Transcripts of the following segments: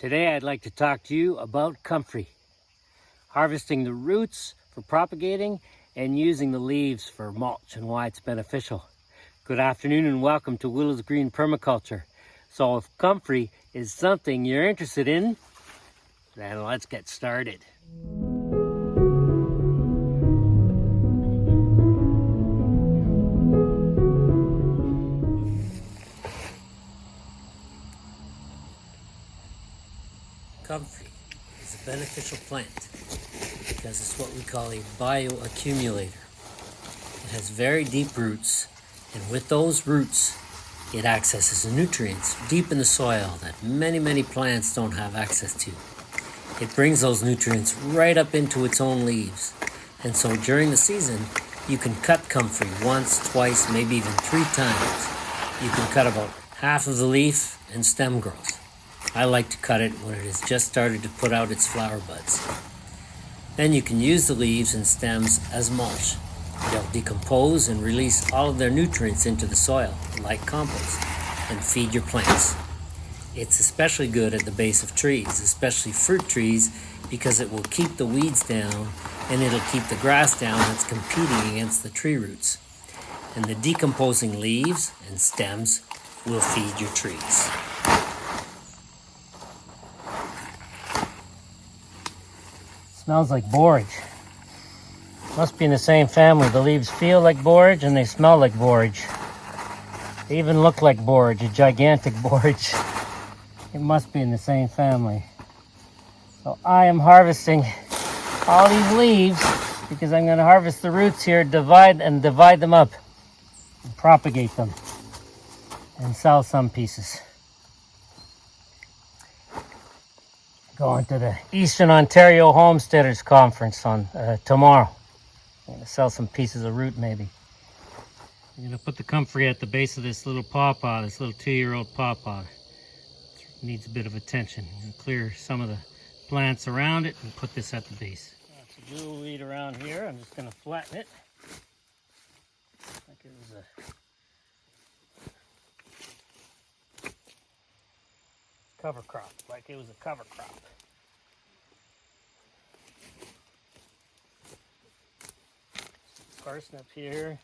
Today I'd like to talk to you about Comfrey, harvesting the roots for propagating and using the leaves for mulch and why it's beneficial. Good afternoon and welcome to Willow's Green Permaculture. So if Comfrey is something you're interested in, then let's get started. Comfrey is a beneficial plant because it's what we call a bioaccumulator. It has very deep roots, and with those roots, it accesses nutrients deep in the soil that many plants don't have access to. It brings those nutrients right up into its own leaves. And so during the season, you can cut Comfrey once, twice, maybe even 3 times. You can cut about half of the leaf and stem growth. I like to cut it when it has just started to put out its flower buds. Then you can use the leaves and stems as mulch. They'll decompose and release all of their nutrients into the soil, like compost, and feed your plants. It's especially good at the base of trees, especially fruit trees, because it will keep the weeds down and it'll keep the grass down that's competing against the tree roots. And the decomposing leaves and stems will feed your trees. Smells like borage. Must be in the same family. The leaves feel like borage and they smell like borage. They even look like borage, a gigantic borage. It must be in the same family. So I am harvesting all these leaves because I'm going to harvest the roots here, divide them up and propagate them and sell some pieces. Going to the Eastern Ontario Homesteaders Conference on tomorrow. I'm going to sell some pieces of root maybe. I'm going to put the Comfrey at the base of this little pawpaw, this little 2-year-old pawpaw. It needs a bit of attention. And clear some of the plants around it and put this at the base. Lots of jewelweed around here. I'm just going to flatten it like it was a cover crop, Parsnip here.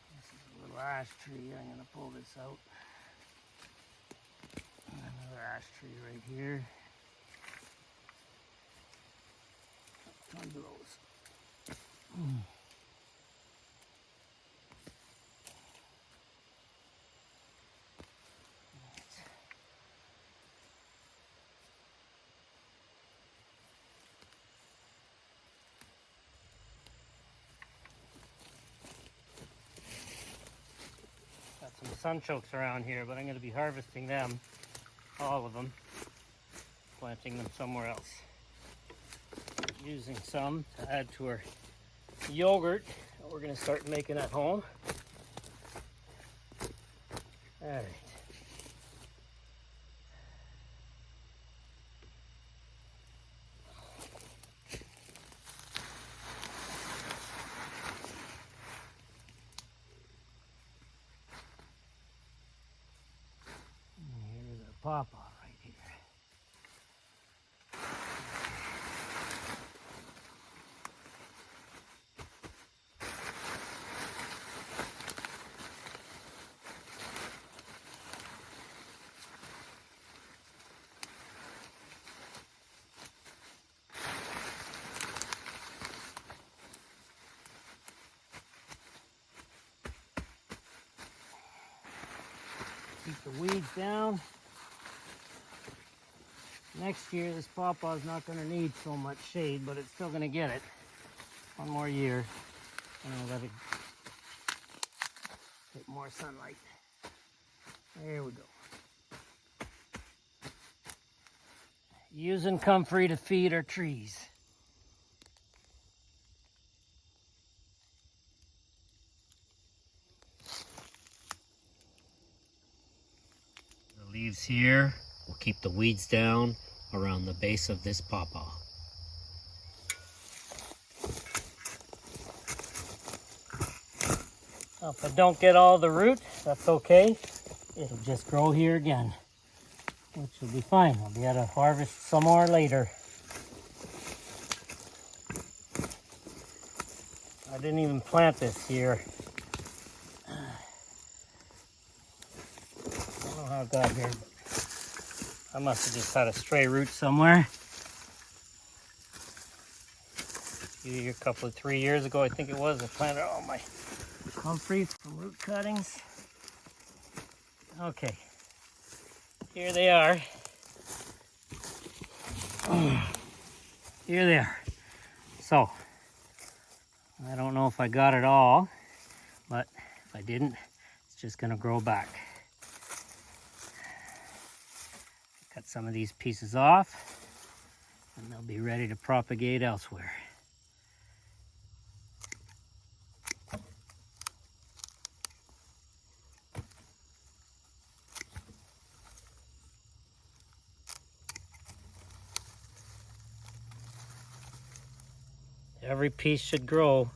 This is a little ash tree. I'm going to pull this out. Another ash tree right here. Tons of those. Got some sunchokes around here, but I'm going to be harvesting them, all of them, planting them somewhere else. Using some to add to our yogurt that we're going to start making at home. All right. Here's our pawpaw right here. Keep the weeds down. Next year, this pawpaw is not going to need so much shade, but it's still going to get it. One more year, and I'll let it get more sunlight. There we go. Using Comfrey to feed our trees. The leaves here will keep the weeds down around the base of this pawpaw. I'll If I don't get all the root, that's okay. It'll just grow here again, which will be fine. I'll be able to harvest some more later. I didn't even plant this here. I don't know how it got here. I must have just had a stray root somewhere. A couple of 3 years ago, I think it was, I planted all my Comfrey from root cuttings. Okay, here they are. Here they are. So, I don't know if I got it all, but if I didn't, it's just gonna grow back. Cut some of these pieces off, and they'll be ready to propagate elsewhere. Every piece should grow.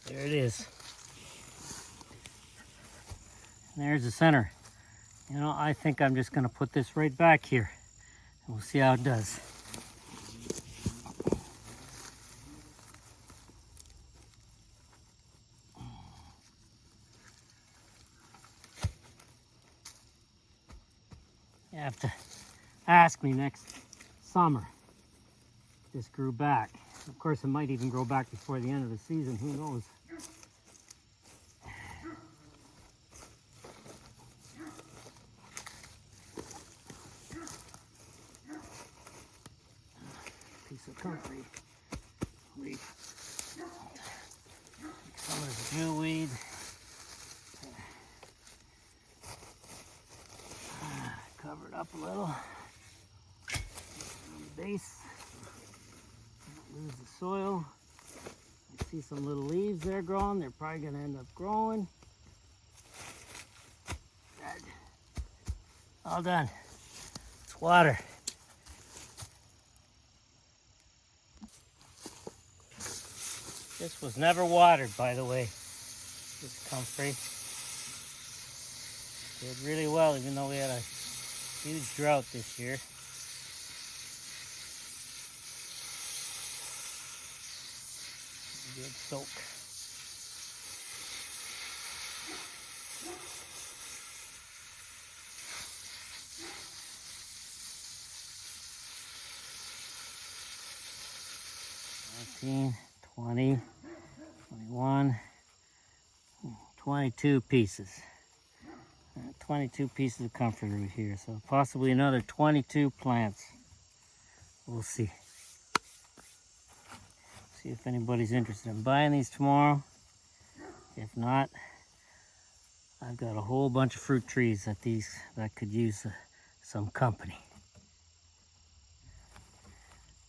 There it is. And there's the center. You know, I think I'm just going to put this right back here, and we'll see how it does. You have to ask me next summer if this grew back. Of course, it might even grow back before the end of the season, who knows. Piece of Comfrey leaf. Some of this jewelweed. Cover it up a little. On the base. Don't lose the soil. I see some little leaves there growing. They're probably going to end up growing. Good. All done. It's water. This was never watered, by the way. This Comfrey did really well, even though we had a huge drought this year. Good soak. $19, $20, $21, $22 pieces. 22 pieces of Comfrey root here, so possibly another 22 plants. We'll see. See if anybody's interested in buying these tomorrow. If not, I've got a whole bunch of fruit trees that could use some company.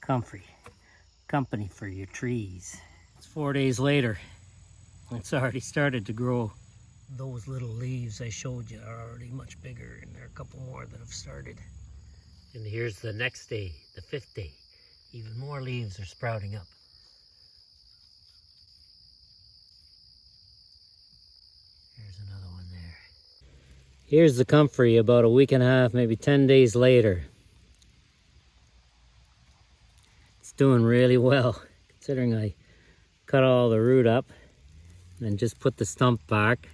Comfrey, company for your trees. It's 4 days later. It's already started to grow. Those little leaves I showed you are already much bigger, and there are a couple more that have started. And here's the next day, the 5th day. Even more leaves are sprouting up. Here's another one there. Here's the Comfrey about a week and a half, maybe 10 days later. It's doing really well, considering I cut all the root up and then just put the stump back.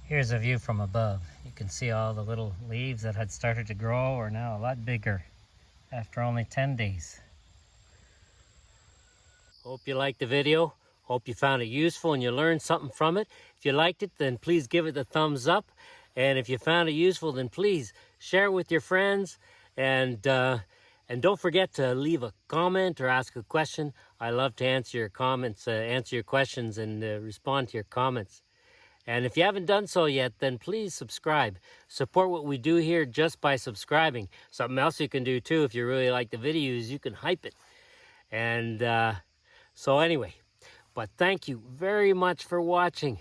Here's a view from above. You can see all the little leaves that had started to grow are now a lot bigger after only 10 days. Hope you liked the video. Hope you found it useful and you learned something from it. If you liked it, then please give it the thumbs up. And if you found it useful, then please share it with your friends. And don't forget to leave a comment or ask a question. I love to answer your comments, answer your questions, and respond to your comments. And if you haven't done so yet, then please subscribe. Support what we do here just by subscribing. Something else you can do too, if you really like the videos, you can hype it. And so anyway, but thank you very much for watching.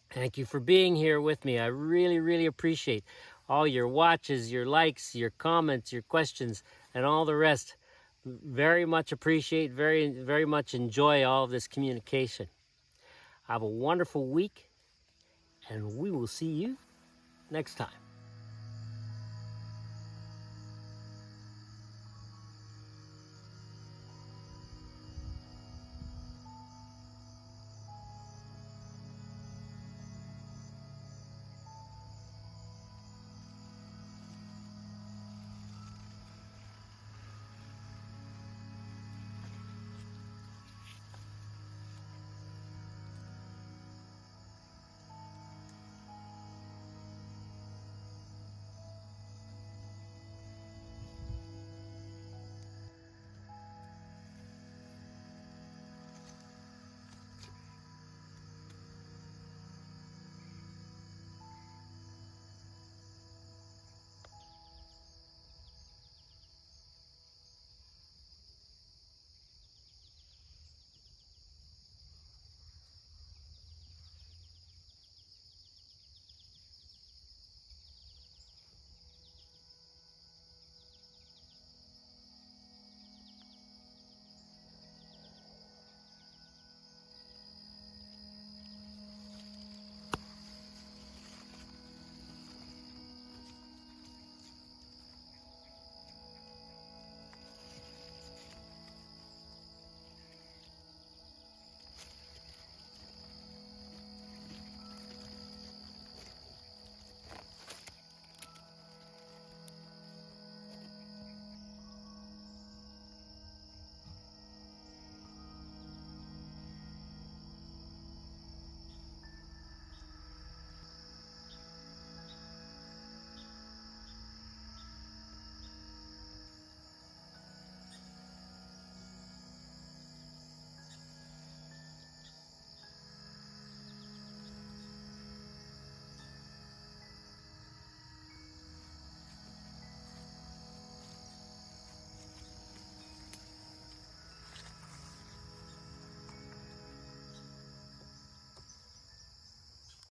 Thank you for being here with me. I really, really appreciate all your watches, your likes, your comments, your questions, and all the rest. Very much appreciate, very much enjoy all of this communication. Have a wonderful week, and we will see you next time.